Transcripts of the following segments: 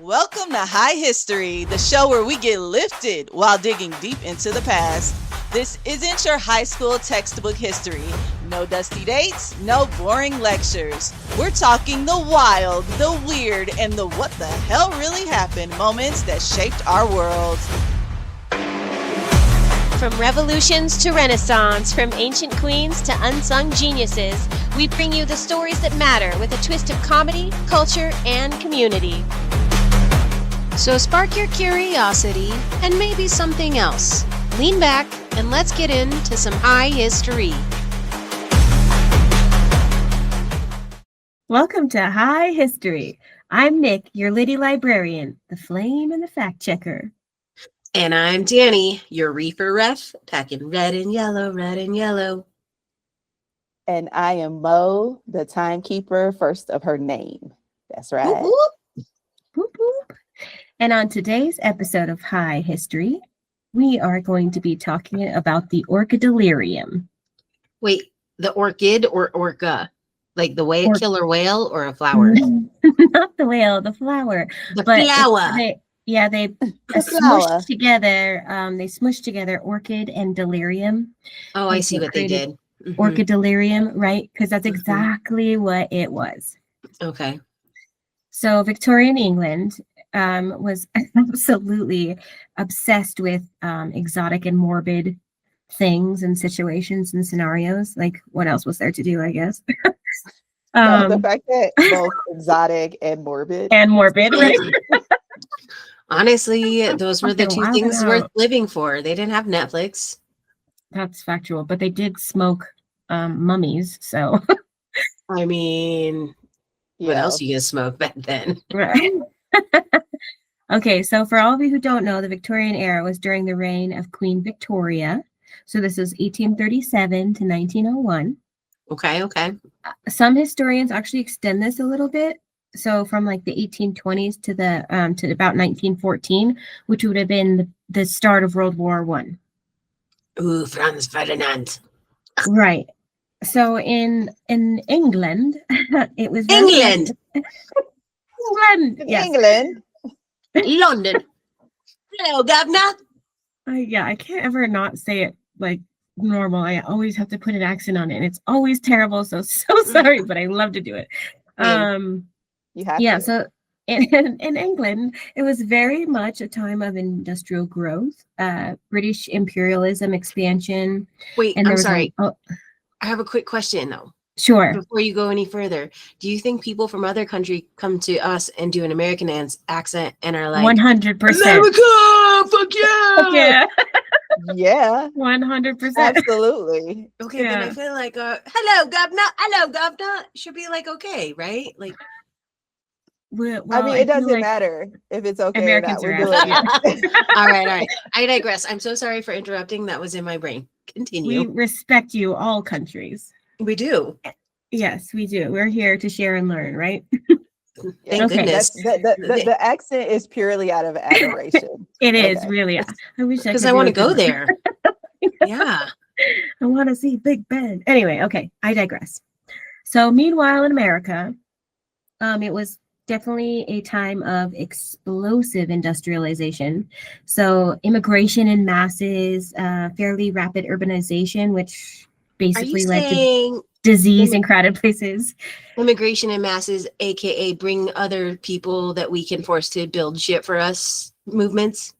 Welcome to High History, the show where we get lifted while digging deep into the past. This isn't your high school textbook history. No dusty dates, no boring lectures. We're talking the wild, the weird, and the what the hell really happened moments that shaped our world. From revolutions to renaissance, from ancient queens to unsung geniuses, we bring you the stories that matter with a twist of comedy, culture, and community. So spark your curiosity and maybe something else. Lean back and let's get into some high history. Welcome to High History. I'm Nick, your lady librarian, the flame and the fact checker. And I'm Danny, your reefer ref, packing red and yellow, red and yellow. And I am Mo, the timekeeper, first of her name. That's right. Whoop, whoop. Whoop, whoop. And on today's episode of High History, we are going to be talking about the Orchid Delirium. Wait, the orchid or orca? Like the killer whale or a flower? Not the whale, the flower. The But flower. they smushed together. They smushed together orchid and delirium. Oh, I see what they did. Mhm. Orchid delirium, right? Because that's exactly what it was. Okay. So Victorian England was absolutely obsessed with exotic and morbid things and situations and scenarios. Like, what else was there to do, I guess? The fact that both exotic and morbid. Right? Honestly, those were the two Wild things out. worth living for. They didn't have Netflix. That's factual, but they did smoke mummies, so I mean, what else you gonna smoke back then? right. Okay, so for all of you who don't know, the Victorian era was during the reign of Queen Victoria. So this is 1837 to 1901. Okay. Some historians actually extend this a little bit. So from like the 1820s to about 1914, which would have been the start of World War I. Ooh, Franz Ferdinand. Right. So in England, it was England. England. Yes. England. London. Hello, governor. Yeah, I can't ever not say it like normal. I always have to put an accent on it, and it's always terrible. So sorry, but I love to do it. You have Yeah. to. So in England, it was very much a time of industrial growth, British imperialism, expansion. Wait, And there I'm was sorry. Oh, I have a quick question though. sure. Before you go any further, do you think people from other country come to us and do an American accent and are like 100%. America, fuck yeah, Yeah. Yeah, 100%. absolutely. Okay, Yeah. then I feel like hello governor should be like okay, right? Like Well, I mean, I it feel doesn't like matter if it's okay Americans or are not. We're doing it. all right. I digress. I'm so sorry for interrupting. That was in my brain. we Continue. respect you, all countries. We do. Yes, we do. We're here to share and learn, right? Thank Okay. goodness. The accent is purely out of admiration. It is Okay. really. I wish Because could I do want to it go more. there. Yeah. I want to see Big Ben. Anyway, okay, I digress. So meanwhile in America, it was definitely a time of explosive industrialization. So immigration in masses, fairly rapid urbanization, which Are you basically led to saying disease in crowded places. immigration in masses, aka bring other people that we can force to build shit for us movements?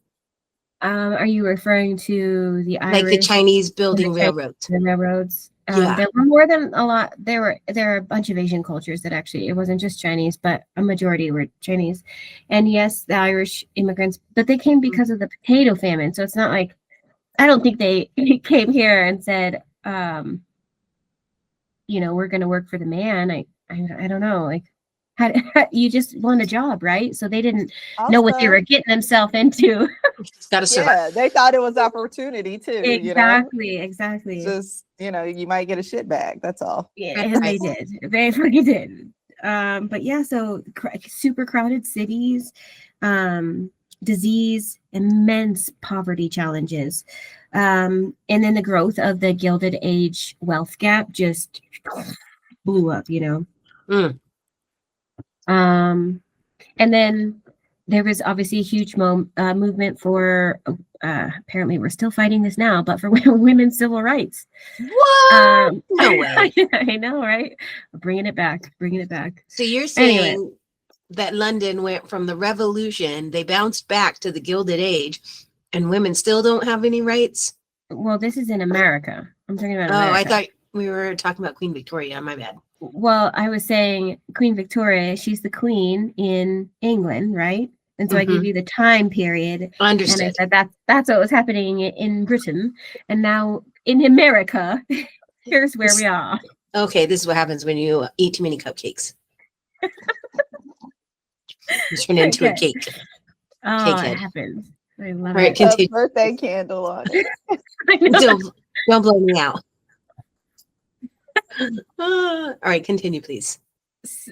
Are you referring to the Like the Irish Chinese building the Chinese- railroads. the railroads? Yeah. There were more than a lot. There are a bunch of Asian cultures that actually, it wasn't just Chinese, but a majority were Chinese. And yes, the Irish immigrants, but they came because of the potato famine. So it's not like, I don't think they came here and said, we're going to work for the man. I don't know. Like, you just want a job, right? So they didn't know what they were getting themselves into. It's got to survive. Yeah, they thought it was opportunity too. Exactly. Just you might get a shit bag. That's all. Yeah, and they did. They fucking did. But yeah, so super crowded cities, disease, immense poverty challenges, and then the growth of the Gilded Age wealth gap just blew up. Mm. And then there was obviously a huge movement for, apparently we're still fighting this now, but for women's civil rights. What? No way. I know, right? Bringing it back. So you're saying Anyway. that London went from the revolution, they bounced back to the Gilded Age, and women still don't have any rights? Well, this is in America. I'm talking about Oh, America. I thought we were talking about Queen Victoria. My bad. Well, I was saying Queen Victoria, she's the queen in England, right? And so I gave you the time period. Understood. And I said that's what was happening in Britain. And now in America, here's where we are. Okay, this is what happens when you eat too many cupcakes. You turn into a cake. Oh, Cakehead. it happens. I love All right, it. continue. A birthday candle on it. I know. Don't blow me out. All right, continue, please.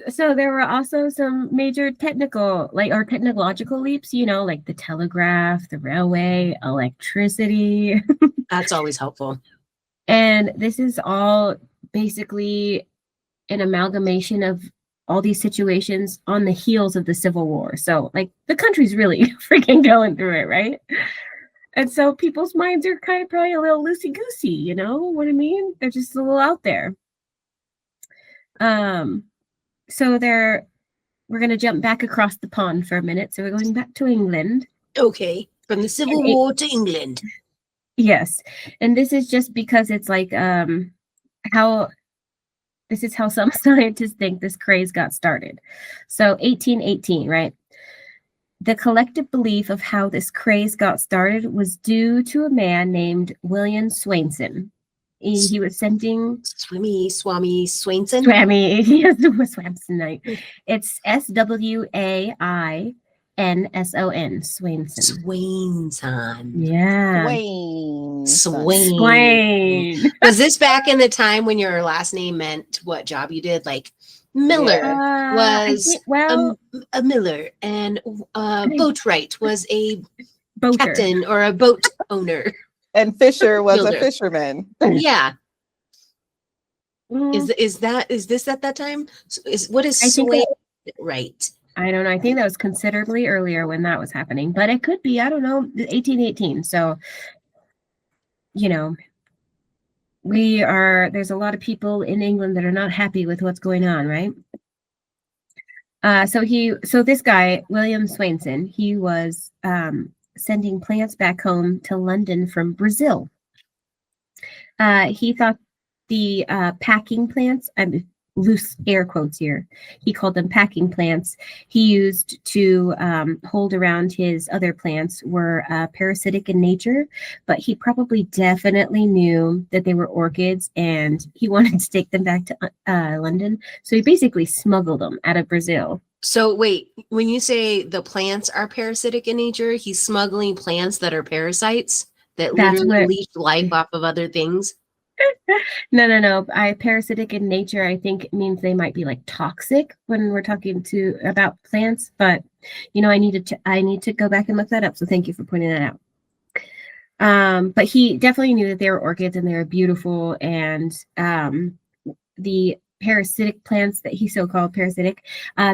So there were also some major technological leaps, like the telegraph, the railway, electricity. That's always helpful. And this is all basically an amalgamation of all these situations on the heels of the Civil War. So like the country's really freaking going through it, right? And so people's minds are kind of probably a little loosey-goosey, you know what I mean? They're just a little out there. So we're going to jump back across the pond for a minute. So we're going back to England. Okay, from the Civil War to England. Yes. And this is just because it's like how some scientists think this craze got started. So 1818, right? The collective belief of how this craze got started was due to a man named William Swainson. He was sending Swami Swainson. He has the Swansonite. It's Swainsson. Swainson. Yeah. Swain. Was this back in the time when your last name meant what job you did? Like Miller was a miller, and Boatwright was a boater. captain or a boat owner. And Fisher was Builder. a fisherman. Yeah. Mm, Is this at that time? What is I think Swain right? I don't know. I think that was considerably earlier when that was happening, but it could be, I don't know, 1818. So, there's a lot of people in England that are not happy with what's going on, right? So this guy, William Swainson, he was sending plants back home to London from Brazil. He thought the packing plants, I'm loose air quotes here, he called them packing plants, he used to hold around his other plants were parasitic in nature, but he probably definitely knew that they were orchids and he wanted to take them back to London. So he basically smuggled them out of Brazil. So wait, when you say the plants are parasitic in nature, he's smuggling plants that are parasites that literally leech life off of other things? No. Parasitic in nature, I think means they might be like toxic when we're talking about plants. But I need to go back and look that up. So thank you for pointing that out. But he definitely knew that they were orchids and they were beautiful. And the parasitic plants that he so-called parasitic,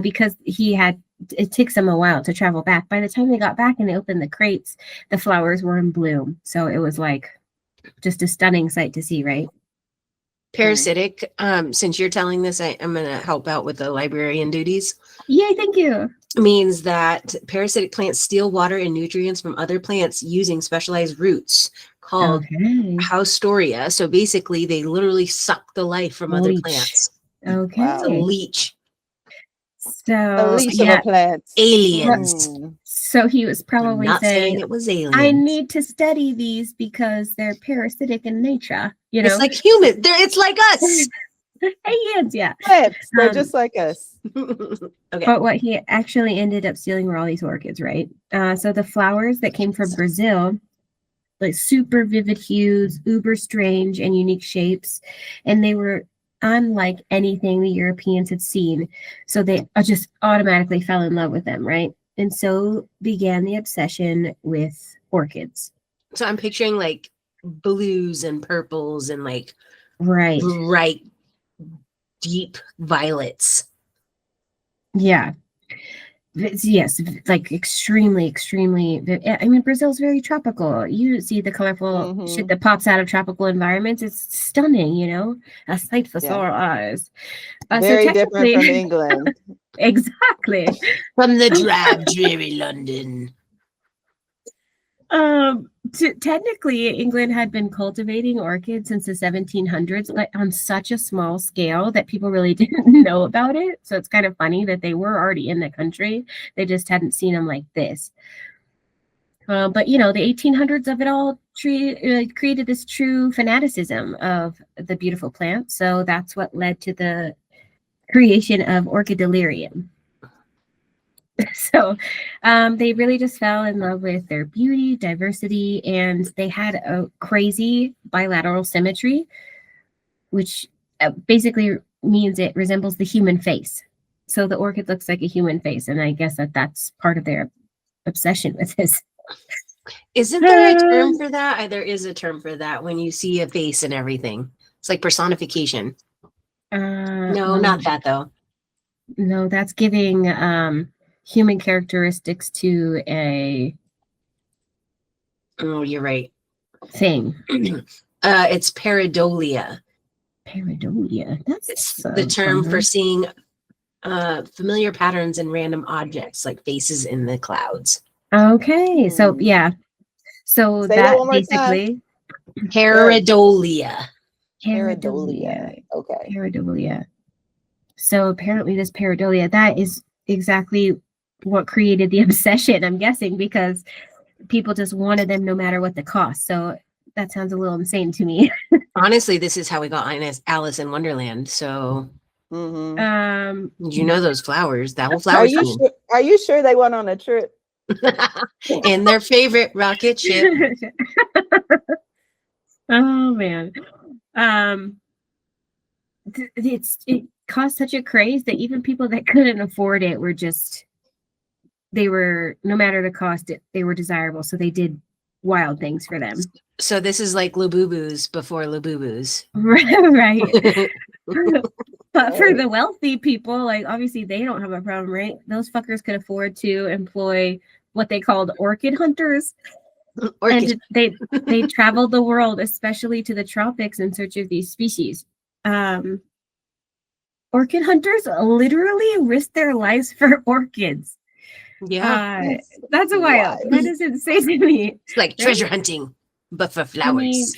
because it takes them a while to travel back. By the time they got back and they opened the crates, the flowers were in bloom. So it was like just a stunning sight to see, right? Parasitic. Since you're telling this, I'm going to help out with the librarian duties. Yay, thank you. Means that parasitic plants steal water and nutrients from other plants using specialized roots called haustoria. So basically, they literally suck the life from other plants. Okay. Wow. It's a leech. So A leech of a plant. Aliens. So he was probably not saying saying it was aliens. I need to study these because they're parasitic in nature. It's like human. It's like us. Aliens, yeah. Plants, they're just like us. Okay. But what he actually ended up stealing were all these orchids, right? So the flowers that came from Brazil, like super vivid hues, uber strange and unique shapes, and they were unlike anything the Europeans had seen. So they just automatically fell in love with them, right? And so began the obsession with orchids. So I'm picturing like blues and purples and like bright, deep violets. Yeah. Yes, like extremely, extremely. I mean, Brazil's very tropical. You see the colorful shit that pops out of tropical environments. It's stunning, you know, a sight for sore eyes. Very different from England. Exactly. From the drab, dreary London. Technically, England had been cultivating orchids since the 1700s, like on such a small scale that people really didn't know about it. So it's kind of funny that they were already in the country. They just hadn't seen them like this. But you know, the 1800s of it all created this true fanaticism of the beautiful plant. So that's what led to the creation of Orchid Delirium. So they really just fell in love with their beauty, diversity, and they had a crazy bilateral symmetry, which basically means it resembles the human face. So the orchid looks like a human face, and I guess that's part of their obsession with this. Isn't there a term for that? There is a term for that when you see a face and everything. It's like personification. No, not that though. No, that's giving human characteristics to a. Oh, you're right. Thing. It's pareidolia. Pareidolia. That's the term for seeing familiar patterns in random objects, like faces in the clouds. Okay, so yeah, so say that one more basically pareidolia. Pareidolia. Okay. Pareidolia. So apparently, this pareidolia, that is exactly what created the obsession, I'm guessing, because people just wanted them no matter what the cost. So that sounds a little insane to me. Honestly, this is how we got Alice in Wonderland. So, you know those flowers. That whole flower. Are you sure they went on a trip? In their favorite rocket ship. Oh man, it caused such a craze that even people that couldn't afford it were they were, no matter the cost, they were desirable. So they did wild things for them. So this is like Labubus before Labubus. Right. But for the wealthy people, like obviously they don't have a problem, right? Those fuckers could afford to employ what they called orchid hunters. And they traveled the world, especially to the tropics, in search of these species. Orchid hunters literally risked their lives for orchids. Yeah, that's wild. That is insane to me. It's like treasure hunting, but for flowers.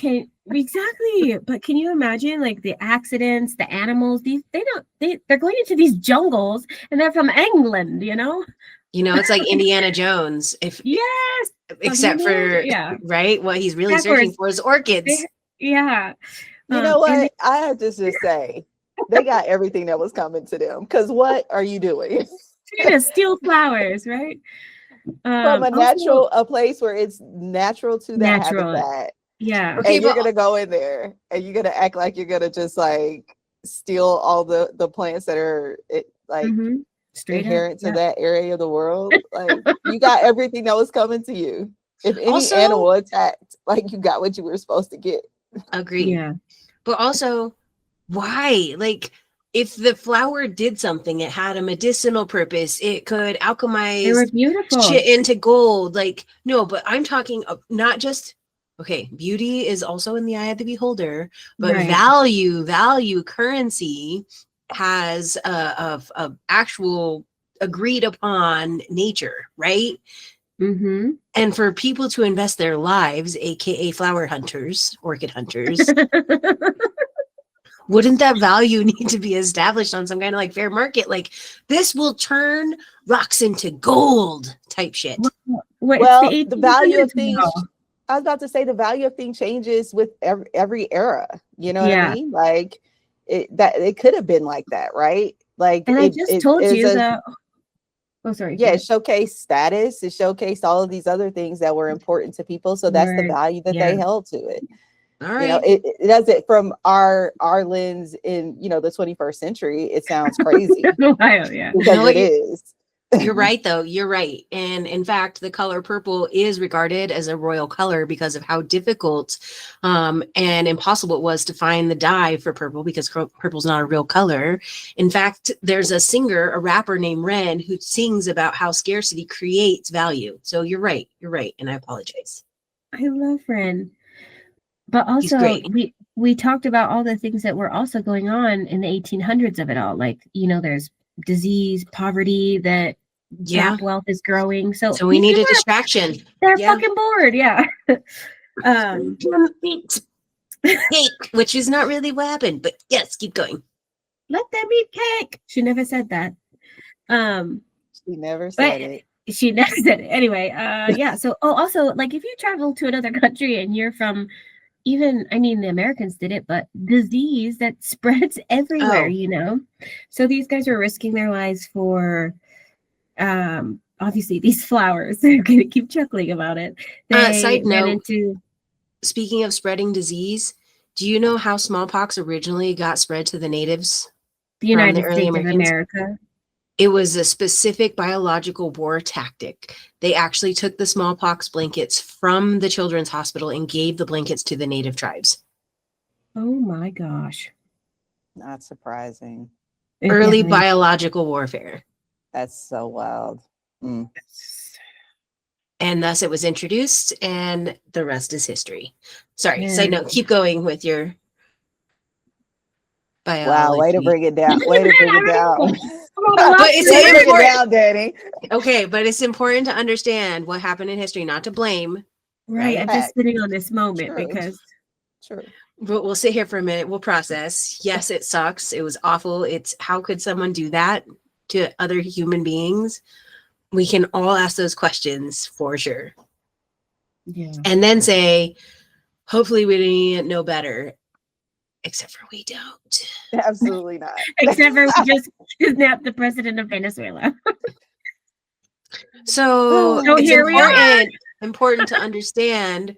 Exactly. But can you imagine, like, the accidents, the animals? They're going into these jungles, and they're from England. You know, it's like Indiana Jones. Yes, except for right, what he's really searching for is orchids. Yeah. You know what? I have to just say, they got everything that was coming to them. Because what are you doing? Trying to steal flowers, right? From a place where it's natural to that habitat. Yeah. Okay, and you're gonna go in there and you're gonna act like you're gonna just like steal all the plants that are inherent to that area of the world. Like you got everything that was coming to you. If any animal attacked, like you got what you were supposed to get. Agreed. Yeah. But also, why? Like, if the flower did something, it had a medicinal purpose. It could alchemize shit into gold. Like, no, but I'm talking not just, okay, beauty is also in the eye of the beholder, but value, currency has a actual agreed upon nature, right? Mm-hmm. And for people to invest their lives, aka flower hunters, orchid hunters, wouldn't that value need to be established on some kind of like fair market? Like this will turn rocks into gold type shit. Well, the value of things. I was about to say the value of things changes with every era. You know what I mean? Like it could have been like that, right? Like, and I just told you that. Oh, sorry. Yeah, it showcased status. It showcased all of these other things that were important to people. So that's the value that they held to it. All right. You know, it does it from our lens in, the 21st century. It sounds crazy. Because it is. You're right, though. You're right. And in fact, the color purple is regarded as a royal color because of how difficult and impossible it was to find the dye for purple, because purple's not a real color. In fact, there's a singer, a rapper named Ren, who sings about how scarcity creates value. So you're right. You're right. And I apologize. I love Ren. But He's also, great. we talked about all the things that were also going on in the 1800s of it all. Like, there's disease, poverty, that black wealth is growing. So we need a distraction. They're fucking bored. Yeah. Cake, which is not really what happened, but yes, keep going. Let them eat cake. She never said that. She never said it. She never said it. Anyway, yeah. So, also, like, if you travel to another country and you're from, the Americans did it, but disease that spreads everywhere, So these guys are risking their lives for, obviously, these flowers. They're going to keep chuckling about it. Side note, speaking of spreading disease, do you know how smallpox originally got spread to the natives? The United States of America. It was a specific biological war tactic. They actually took the smallpox blankets from the children's hospital and gave the blankets to the native tribes. Oh my gosh. Not surprising. Early biological warfare. That's so wild. Mm. And thus it was introduced, and the rest is history. Sorry, side note, keep going with your biology. Wow, way to bring it down. Way to bring it down. But it's important, down, Danny. Okay, but it's important to understand what happened in history, not to blame. Right, I'm just sitting on this moment because. True. But we'll sit here for a minute. We'll process. Yes, it sucks. It was awful. It's how could someone do that to other human beings? We can all ask those questions for sure. Yeah. And then say, hopefully we know better. Except for we don't. Absolutely not. Except for we just kidnapped the president of Venezuela. So it's important to understand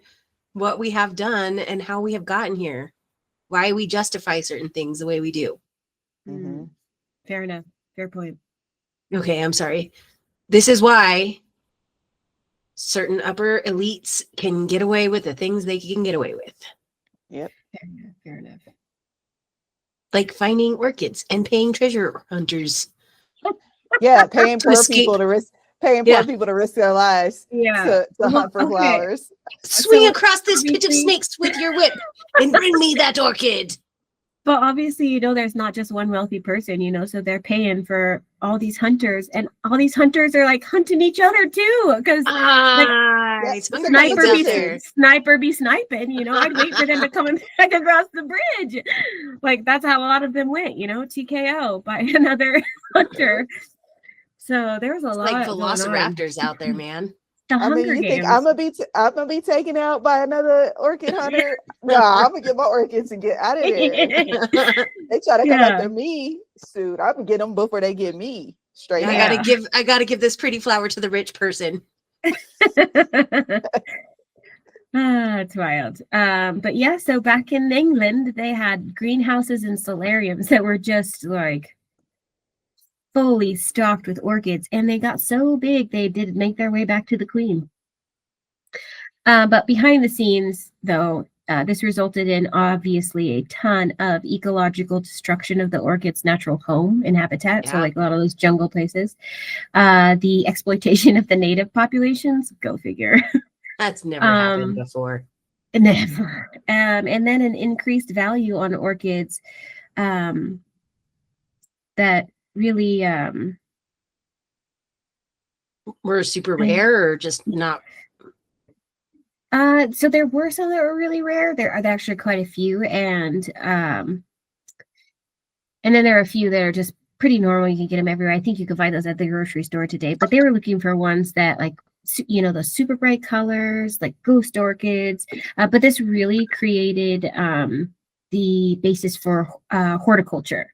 what we have done and how we have gotten here. Why we justify certain things the way we do. Mm-hmm. Fair enough. Fair point. Okay, I'm sorry. This is why certain upper elites can get away with the things they can get away with. Yep. Fair enough. Like finding orchids and paying treasure hunters. Yeah, paying poor people to risk their lives to hunt for flowers. Swing across this pit of snakes with your whip and bring me that orchid. But obviously, there's not just one wealthy person, so they're paying for all these hunters, and all these hunters are like hunting each other too, because sniper be sniping, I'd wait for them to come back across the bridge. Like, that's how a lot of them went, TKO by another hunter. So there's a lot like velociraptors out there, man. You think I'm gonna be taken out by another orchid hunter? No, I'm gonna get my orchids and get out of there. They try to come after me, dude. I'm gonna get them before they get me. Straight. I gotta give this pretty flower to the rich person. It's wild. But yeah, so back in England, they had greenhouses and solariums that were just like fully stocked with orchids, and they got so big they did make their way back to the queen. But behind the scenes, though, this resulted in obviously a ton of ecological destruction of the orchid's natural home and habitat. So like a lot of those jungle places, the exploitation of the native populations, go figure. That's never happened before. Never. And then an increased value on orchids that really were super rare or just not. So there were some that were really rare. There are actually quite a few, and then there are a few that are just pretty normal. You can get them everywhere. I think you can find those at the grocery store today. But they were looking for ones that, like, the super bright colors, like ghost orchids. But this really created the basis for horticulture.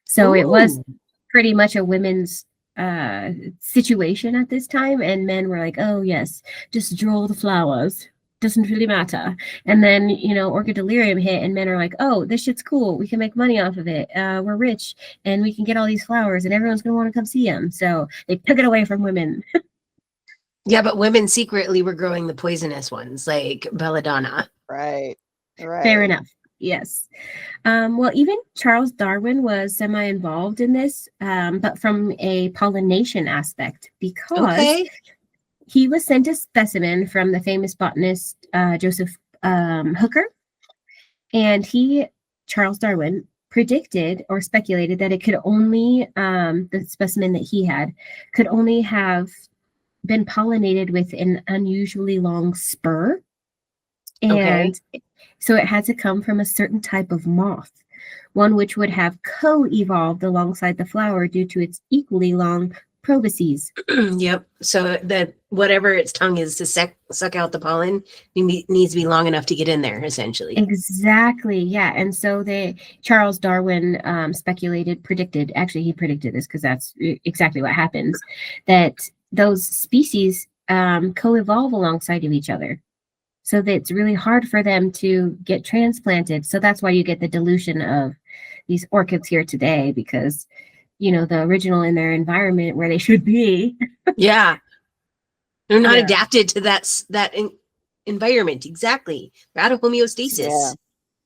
So it was pretty much a women's situation at this time, and men were like, oh yes, just draw the flowers. doesn't really matter. And then, Orchid Delirium hit, and men are like, oh, this shit's cool. We can make money off of it. We're rich, and we can get all these flowers, and everyone's going to want to come see them. So they took it away from women. Yeah, but women secretly were growing the poisonous ones, like belladonna. Right. Fair enough. Yes. Well, even Charles Darwin was semi-involved in this, but from a pollination aspect, because he was sent a specimen from the famous botanist Joseph Hooker, and Charles Darwin, predicted or speculated that it could only, the specimen that he had, could only have been pollinated with an unusually long spur. And so it had to come from a certain type of moth, one which would have co-evolved alongside the flower due to its equally long proboscis. Yep. So that whatever its tongue is to suck out the pollen, it needs to be long enough to get in there, essentially. Exactly. Yeah. And so Charles Darwin predicted this because that's exactly what happens, that those species co-evolve alongside of each other. So that it's really hard for them to get transplanted. So that's why you get the dilution of these orchids here today, because the original in their environment where they should be. Yeah. They're not adapted to that environment. Exactly. They're out of homeostasis. Yeah.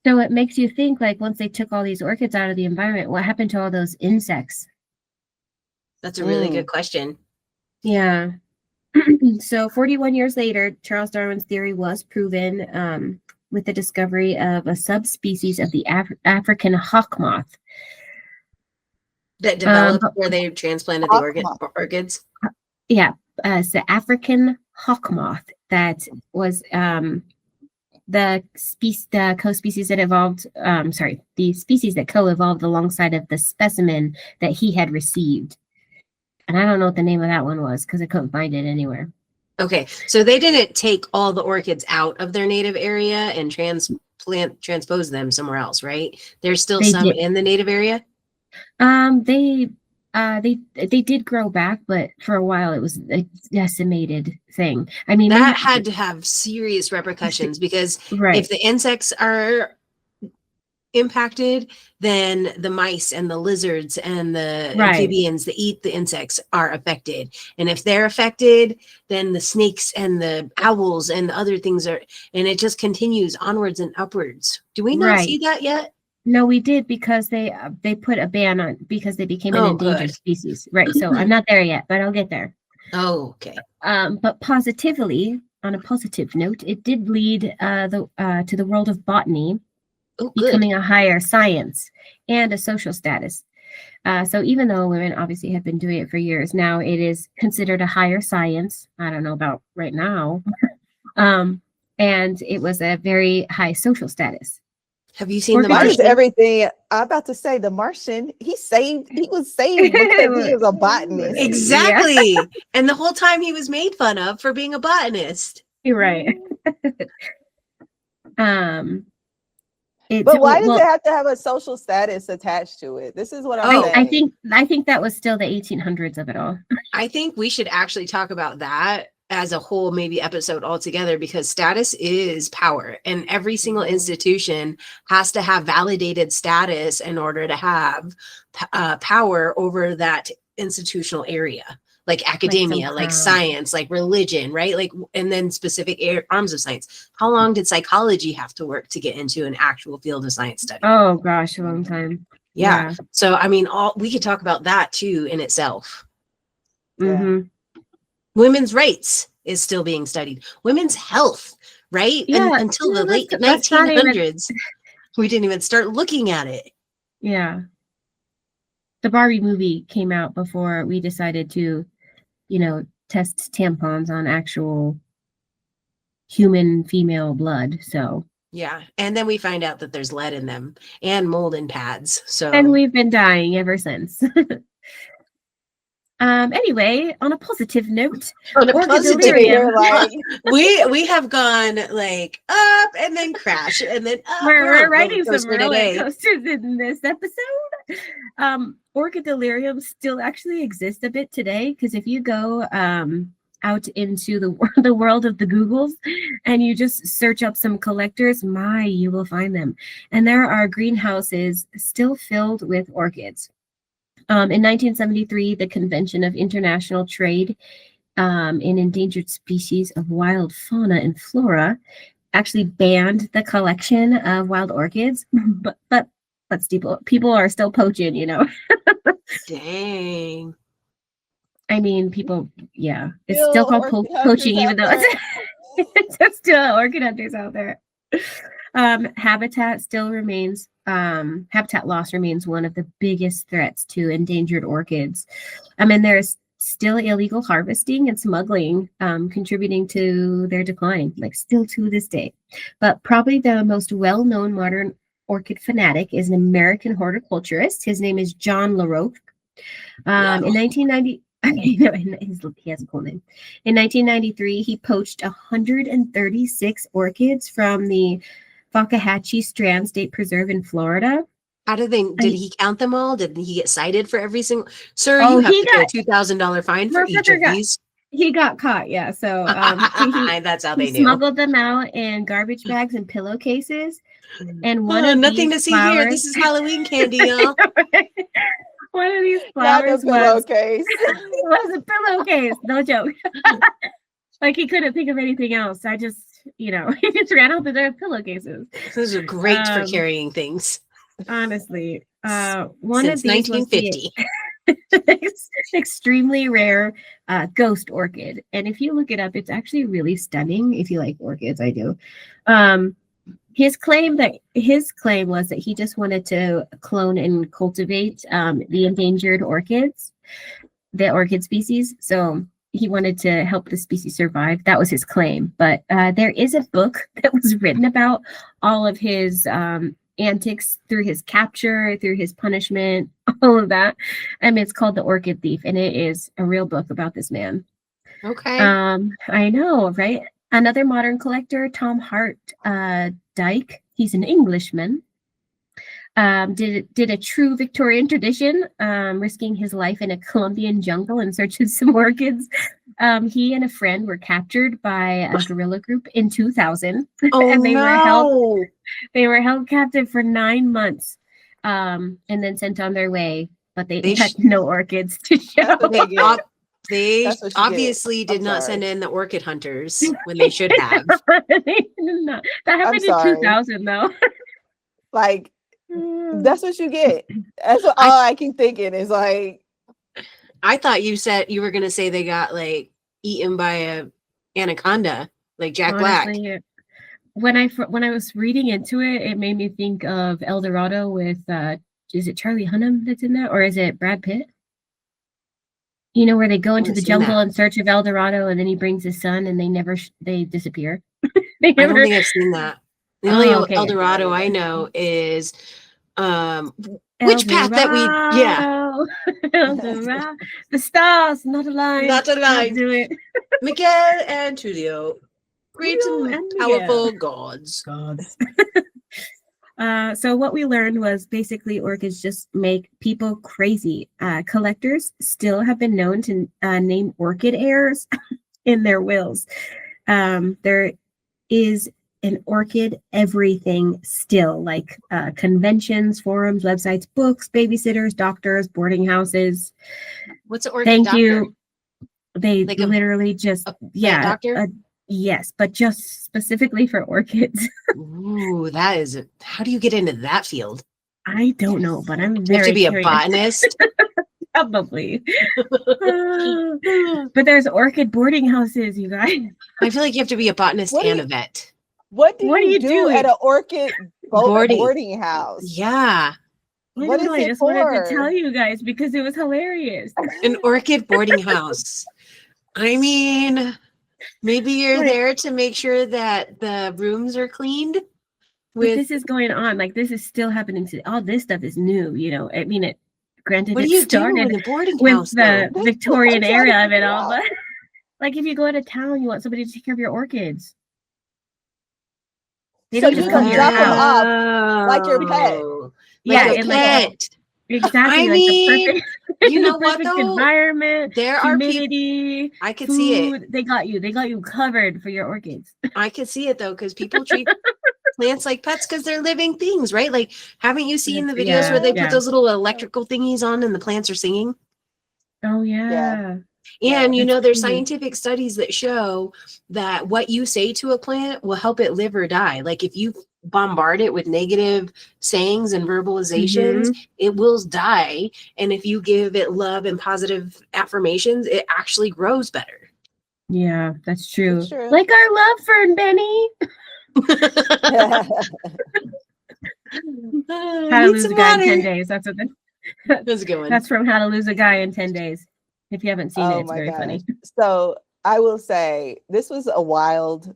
So it makes you think, like, once they took all these orchids out of the environment, what happened to all those insects? That's a really good question. Yeah. So 41 years later, Charles Darwin's theory was proven with the discovery of a subspecies of the African hawk moth. That developed where they transplanted the orchids? Yeah. It's the African hawk moth that was the co-species that evolved, the species that co-evolved alongside of the specimen that he had received. And I don't know what the name of that one was because I couldn't find it anywhere. Okay. So they didn't take all the orchids out of their native area and transpose them somewhere else, right? There's still some in the native area? They did grow back, but for a while it was a decimated thing. I mean, that had to have serious repercussions because if the insects are impacted, then the mice and the lizards and the amphibians that eat the insects are affected. And if they're affected, then the snakes and the owls and the other things and it just continues onwards and upwards. Do we not see that yet? No, we did, because they put a ban on, because they became an endangered species. Right. So I'm not there yet, but I'll get there. Oh, okay. But positively, on a positive note, it did lead to the world of botany becoming a higher science and a social status. So even though women obviously have been doing it for years, now it is considered a higher science. I don't know about right now. And it was a very high social status. Have you seen The Martian? Everything I'm about to say, the Martian, he was saved because he was a botanist. Exactly. Yeah. And the whole time he was made fun of for being a botanist. You're right. But why does it have to have a social status attached to it? This is what I'm saying. I think that was still the 1800s of it all. I think we should actually talk about that as a whole, maybe episode altogether, because status is power, and every single institution has to have validated status in order to have power over that institutional area, like academia, like science, like religion, right? Like, and then specific arms of science. How long did psychology have to work to get into an actual field of science study? Oh gosh, a long time. Yeah. So I mean, we could talk about that too in itself. Mm-hmm. Women's rights is still being studied. Women's health, right? Yeah, and until the late 1900s, we didn't even start looking at it. Yeah. The Barbie movie came out before we decided to, test tampons on actual human female blood. So yeah. And then we find out that there's lead in them and mold in pads. So and we've been dying ever since. Anyway, on a positive note, we have gone like up and then crash and then up. We're riding some roller coasters in this episode. Orchid Delirium still actually exists a bit today, because if you go out into the world of the Googles and you just search up some collectors, you will find them. And there are greenhouses still filled with orchids. In 1973, the Convention of International Trade in Endangered Species of Wild Fauna and Flora actually banned the collection of wild orchids, but people are still poaching, you know. Dang. I mean, people, yeah, it's still called poaching, even though it's still orchid hunters out there. Habitat loss remains one of the biggest threats to endangered orchids. I mean, there's still illegal harvesting and smuggling contributing to their decline, like still to this day. But probably the most well-known modern orchid fanatic is an American horticulturist. His name is John LaRocque. In 1990, he has a cool name. In 1993, he poached 136 orchids from the Fakahatchee Strand State Preserve in Florida. How did he count them all? Did he get cited for every single? Sir, you have to pay a $2,000 fine for each of these. He got caught, yeah. So that's how they knew. Smuggled them out in garbage bags and pillowcases. And nothing to see here. This is Halloween candy, y'all. One of these flowers was a pillowcase. No joke. Like he couldn't think of anything else. I just, he just ran out there with pillowcases. Those are great for carrying things. Honestly, one Since of these 1950. Extremely rare ghost orchid, and if you look it up, it's actually really stunning. If you like orchids, I do. His claim was that he just wanted to clone and cultivate the endangered orchids, the orchid species. So he wanted to help the species survive. That was his claim. But there is a book that was written about all of his antics through his capture, through his punishment, all of that. It's called The Orchid Thief, and it is a real book about this man. Okay. I know, right? Another modern collector, Tom Hart Dyke, he's an Englishman, did a true Victorian tradition, risking his life in a Colombian jungle in search of some orchids. He and a friend were captured by a guerrilla group in 2000. And they were held captive for 9 months and then sent on their way. But they had no orchids to show. They obviously did not send in the orchid hunters when they should have. That happened in 2000, though. Like, that's what you get. That's what all I keep thinking is like. I thought you said you were going to say they got like eaten by a anaconda, like Jack Honestly, Black. When I was reading into it, it made me think of El Dorado with, is it Charlie Hunnam that's in that? Or is it Brad Pitt? Where they go into the jungle in search of El Dorado, and then he brings his son, and they disappear. I don't think I've seen that. The only El Dorado I know is which path that we El Dorado. The stars not aligned. Not aligned. Do it. Miguel and Tulio, great and powerful gods. So what we learned was basically orchids just make people crazy. Collectors still have been known to name orchid heirs in their wills. There is an orchid everything still, like conventions, forums, websites, books, babysitters, doctors, boarding houses. What's an orchid Thank doctor? you. They like literally just doctor? Yes, but just specifically for orchids. Ooh, that is. How do you get into that field? I don't know, but I'm You very have to be curious. a botanist. Probably. But there's orchid boarding houses, you guys. I feel like you have to be a botanist and a vet. What do you do at an orchid boarding house? Yeah. What is it I just wanted to tell you guys because it was hilarious. An orchid boarding house. I mean, maybe you're there to make sure that the rooms are cleaned. But this is going on. Like, this is still happening. All this stuff is new, I mean, granted, it started with the Victorian era of it all. But like, if you go out of town, you want somebody to take care of your orchids. They don't just come to your house. Like your pet. Exactly. I mean, You know the what, perfect though? environment, There are humidity, I could food. see it. They got you covered for your orchids. I could see it, though, because people treat plants like pets because they're living things, right? Like, haven't you seen the videos where they put those little electrical thingies on and the plants are singing? Oh yeah. And you That's know, there's cute. scientific studies that show that what you say to a plant will help it live or die. Like if you bombard it with negative sayings and verbalizations, it will die. And if you give it love and positive affirmations, it actually grows better. Yeah, that's true. That's true. Like our love fern, Benny. How to Lose a Guy in 10 Days. That's what that's a good one. That's from How to Lose a Guy in 10 Days. If you haven't seen it, it's very funny. So I will say this was a wild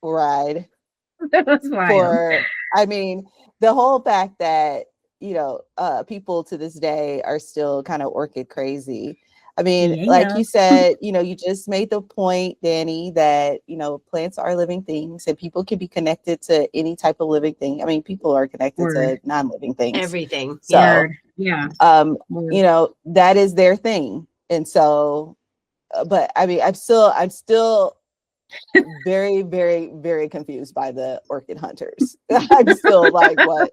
ride. That was wild. I mean, the whole fact that, you know, people to this day are still kind of orchid crazy. I mean, like you said, you know, you just made the point, Danny, that, you know, plants are living things and people can be connected to any type of living thing. I mean, people are connected to non-living things. Everything. So, yeah. You know, that is their thing. And so, but I mean, I'm still very, very, very confused by the orchid hunters. I'm still like, what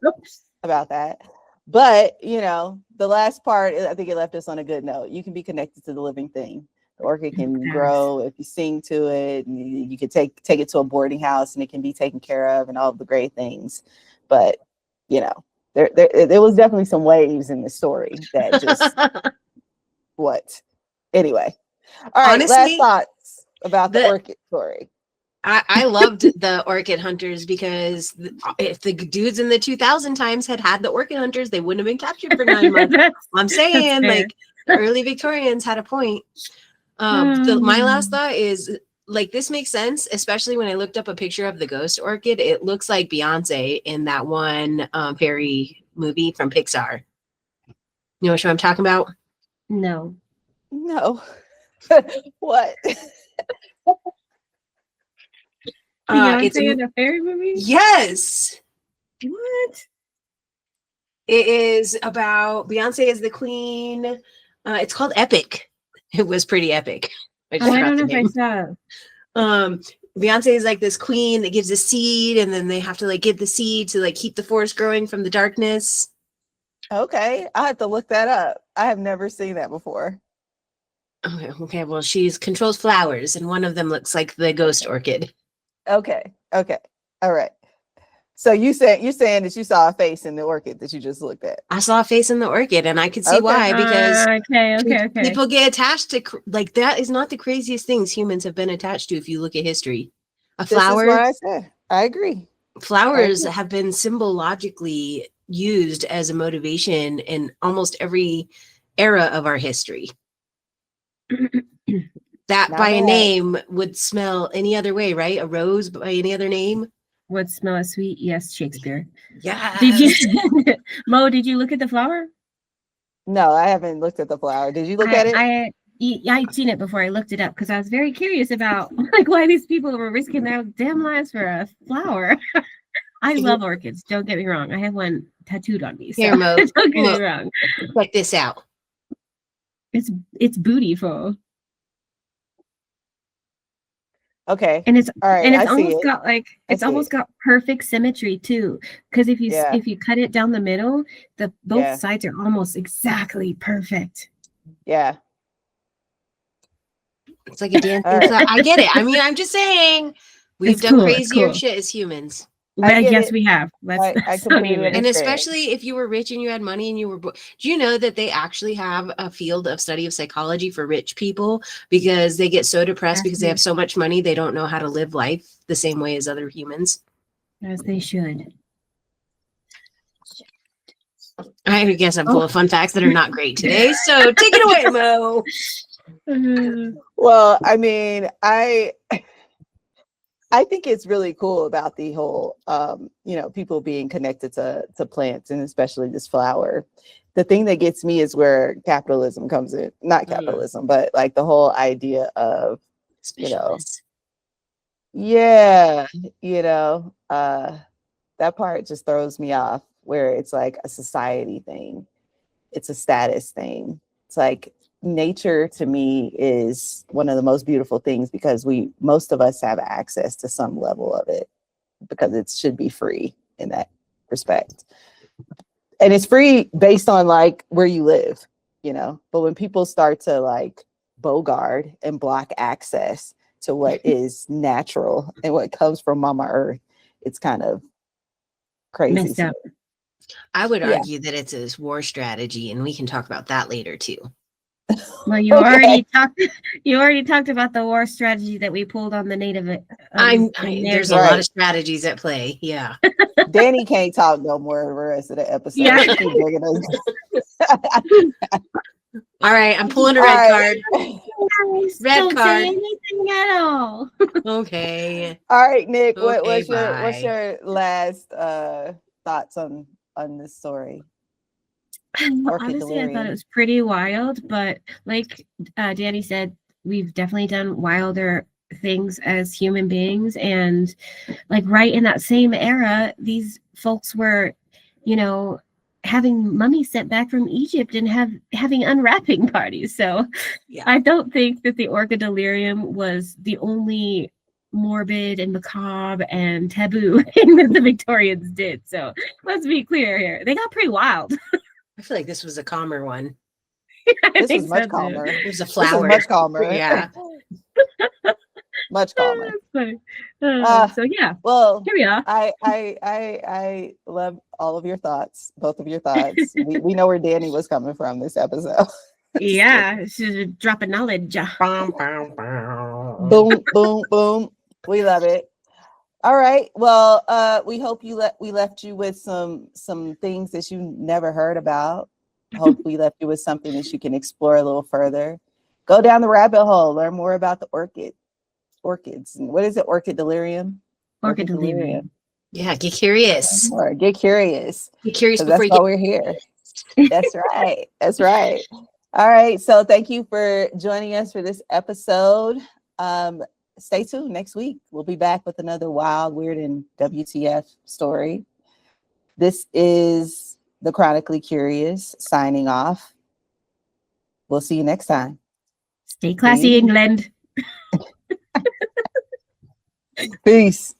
about that? But, you know, the last part, I think it left us on a good note. You can be connected to the living thing. The orchid can grow if you sing to it. And you can take it to a boarding house and it can be taken care of and all of the great things. But, you know, there was definitely some waves in the story that just what? Anyway. All right, honestly, last thoughts about the orchid story. I loved the orchid hunters because if the dudes in the 2000 times had the orchid hunters, they wouldn't have been captured for 9 months. I'm saying, like, early Victorians had a point. My last thought is, like, this makes sense, especially when I looked up a picture of the ghost orchid. It looks like Beyonce in that one fairy movie from Pixar. You know what I'm talking about? No. What? Beyonce in a fairy movie? Yes. What? It is about Beyonce as the queen. It's called Epic. It was pretty epic. I don't know if I saw. Beyonce is like this queen that gives a seed, and then they have to like give the seed to like keep the forest growing from the darkness. Okay, I have to look that up. I have never seen that before. Okay. Well, she controls flowers, and one of them looks like the ghost orchid. Okay. All right. So you're saying that you saw a face in the orchid that you just looked at? I saw a face in the orchid, and I could see why, because people get attached to, like, that is not the craziest things humans have been attached to if you look at history. A flower. This is what I said. I agree. Flowers have been symbologically used as a motivation in almost every era of our history. That not by bad. A name would smell any other way, right? A rose by any other name would smell as sweet. Yes, Shakespeare. Yeah. Did you, Mo? Did you look at the flower? No, I haven't looked at the flower. Did you look at it? I'd seen it before. I looked it up because I was very curious about like why these people were risking their damn lives for a flower. I love orchids. Don't get me wrong. I have one tattooed on me. So here, Mo. Don't get me wrong. Check this out. It's beautiful. Okay. And it's all right. And it's almost got like almost got perfect symmetry too. Because if you cut it down the middle, both sides are almost exactly perfect. Yeah. It's like a dance. I get it. I mean, I'm just saying we've done crazier shit as humans. Yes, we have. I completely and especially if you were rich and you had money and you were, do you know that they actually have a field of study of psychology for rich people because they get so depressed because they have so much money they don't know how to live life the same way as other humans. As they should. I guess I'm full of fun facts that are not great today. So take it away, Mo. Well, I mean, I think it's really cool about the whole, people being connected to plants and especially this flower. The thing that gets me is where capitalism comes in. Not capitalism, but like the whole idea of, that part just throws me off where it's like a society thing. It's a status thing It's like nature to me is one of the most beautiful things because most of us have access to some level of it because it should be free in that respect. And it's free based on like where you live, but when people start to like bogart and block access to what is natural and what comes from Mama Earth, it's kind of crazy. Messed up. I would argue that it's a war strategy, and we can talk about that later too. Well, you already talked about the war strategy that we pulled on the native. There's a lot of strategies at play. Yeah. Danny can't talk no more the rest of the episode. Yeah. Keep bringing us. All right, I'm pulling a red card. Don't say anything at all. Okay. All right, Nick. Okay, what's your last thoughts on this story? Honestly, Delirium. I thought it was pretty wild, but like Danny said, we've definitely done wilder things as human beings, and like right in that same era, these folks were, having mummies sent back from Egypt and having unwrapping parties. So I don't think that the Orchid Delirium was the only morbid and macabre and taboo thing that the Victorians did. So let's be clear here. They got pretty wild. I feel like this was a calmer one. This was much calmer. It was a flower. Much calmer. Yeah. Much calmer. So yeah. Well, here we are. I love all of your thoughts, both of your thoughts. we know where Danny was coming from this episode. Yeah, she's dropping knowledge. Boom, boom, boom. We love it. All right. Well, we hope we left you with some things that you never heard about. Hope we left you with something that you can explore a little further. Go down the rabbit hole. Learn more about the orchids. What is it? Orchid Delirium. Orchid Delirium. Yeah. Get curious. Get curious. Get curious before that's why we're here. That's right. That's right. All right. So thank you for joining us for this episode. Stay tuned. Next week, we'll be back with another wild, weird, and WTF story. This is the Chronically Curious signing off. We'll see you next time. Stay classy, England. Peace.